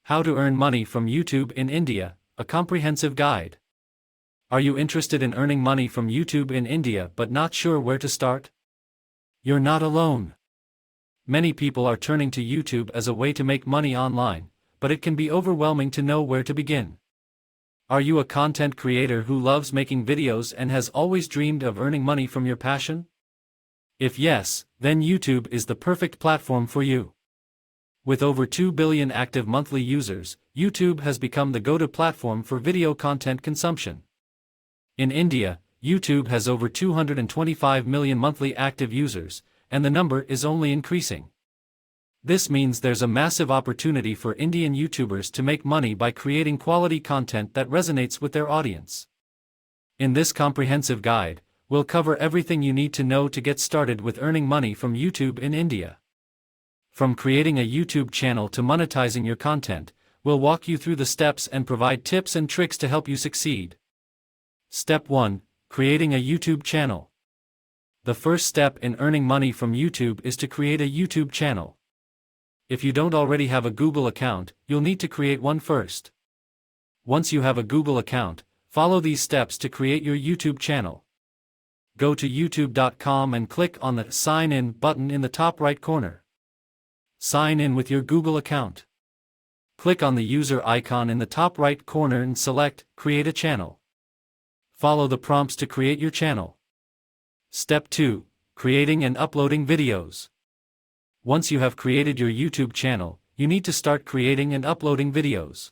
How to earn money from YouTube in India, a comprehensive guide. Are you interested in earning money from YouTube in India but not sure where to start? You're not alone. Many people are turning to YouTube as a way to make money online, but it can be overwhelming to know where to begin. Are you a content creator who loves making videos and has always dreamed of earning money from your passion? If yes, then YouTube is the perfect platform for you. With over 2 billion active monthly users, YouTube has become the go-to platform for video content consumption. In India, YouTube has over 225 million monthly active users, and the number is only increasing. This means there's a massive opportunity for Indian YouTubers to make money by creating quality content that resonates with their audience. In this comprehensive guide, we'll cover everything you need to know to get started with earning money from YouTube in India. From creating a YouTube channel to monetizing your content, we'll walk you through the steps and provide tips and tricks to help you succeed. Step 1. Creating a YouTube channel. The first step in earning money from YouTube is to create a YouTube channel. If you don't already have a Google account, you'll need to create one first. Once you have a Google account, follow these steps to create your YouTube channel. Go to youtube.com and click on the Sign In button in the top right corner. Sign in with your Google account. Click on the user icon in the top right corner and select Create a Channel. Follow the prompts to create your channel. Step 2. Creating and uploading videos. Once you have created your YouTube channel, you need to start creating and uploading videos.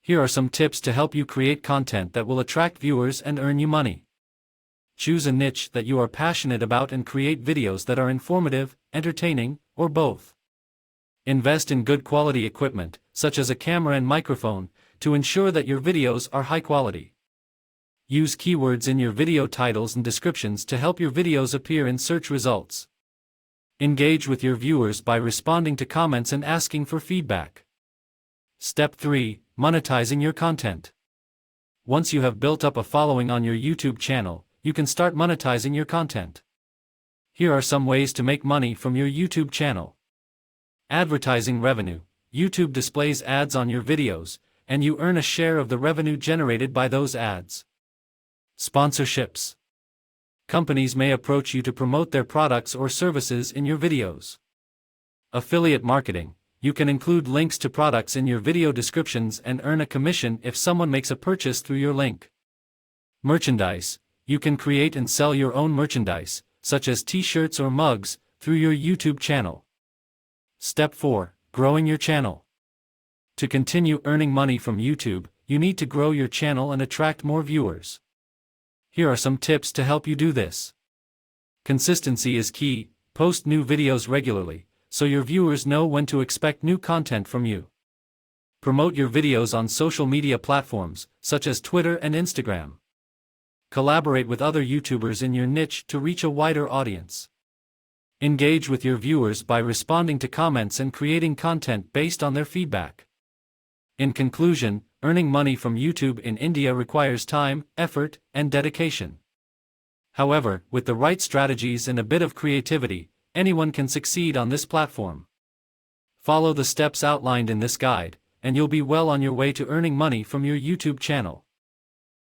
Here are some tips to help you create content that will attract viewers and earn you money. Choose a niche that you are passionate about and create videos that are informative, entertaining, or both. Invest in good quality equipment, such as a camera and microphone, to ensure that your videos are high quality. Use keywords in your video titles and descriptions to help your videos appear in search results. Engage with your viewers by responding to comments and asking for feedback. Step 3. Monetizing your content. Once you have built up a following on your YouTube channel, you can start monetizing your content. Here are some ways to make money from your YouTube channel. Advertising revenue. YouTube displays ads on your videos, and you earn a share of the revenue generated by those ads. Sponsorships. Companies may approach you to promote their products or services in your videos. Affiliate marketing. You can include links to products in your video descriptions and earn a commission if someone makes a purchase through your link. Merchandise. You can create and sell your own merchandise, such as t-shirts or mugs, through your YouTube channel. Step 4. Growing your channel. To continue earning money from YouTube, you need to grow your channel and attract more viewers. Here are some tips to help you do this. Consistency is key. Post new videos regularly, so your viewers know when to expect new content from you. Promote your videos on social media platforms, such as Twitter and Instagram. Collaborate with other YouTubers in your niche to reach a wider audience. Engage with your viewers by responding to comments and creating content based on their feedback. In conclusion, earning money from YouTube in India requires time, effort, and dedication. However, with the right strategies and a bit of creativity, anyone can succeed on this platform. Follow the steps outlined in this guide, and you'll be well on your way to earning money from your YouTube channel.